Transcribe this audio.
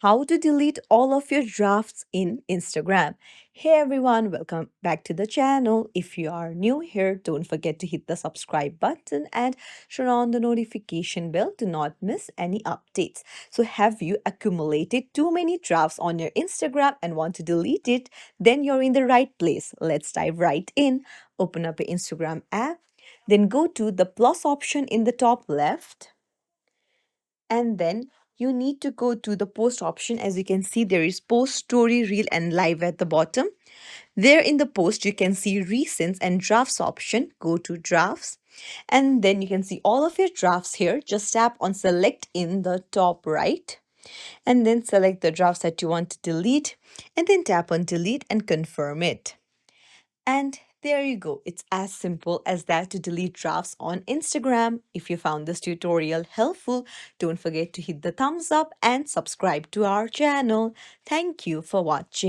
how to delete all of your drafts in Instagram. Hey everyone, welcome back to the channel. If you are new here, don't forget to hit the subscribe button and turn on the notification bell to not miss any updates. So, have you accumulated too many drafts on your Instagram and want to delete it? Then you're in the right place. Let's dive right in. Open up your Instagram app, then go to the plus option in the top left, and then you need to go to the post option. As you can see, there is post, story, reel, and live at the bottom. There in the post, you can see recents and drafts option. Go to drafts, and then you can see all of your drafts here. Just tap on select in the top right, and then select the drafts that you want to delete, and then tap on delete and confirm it. And there you go. It's as simple as that to delete drafts on Instagram. If you found this tutorial helpful, don't forget to hit the thumbs up and subscribe to our channel. Thank you for watching.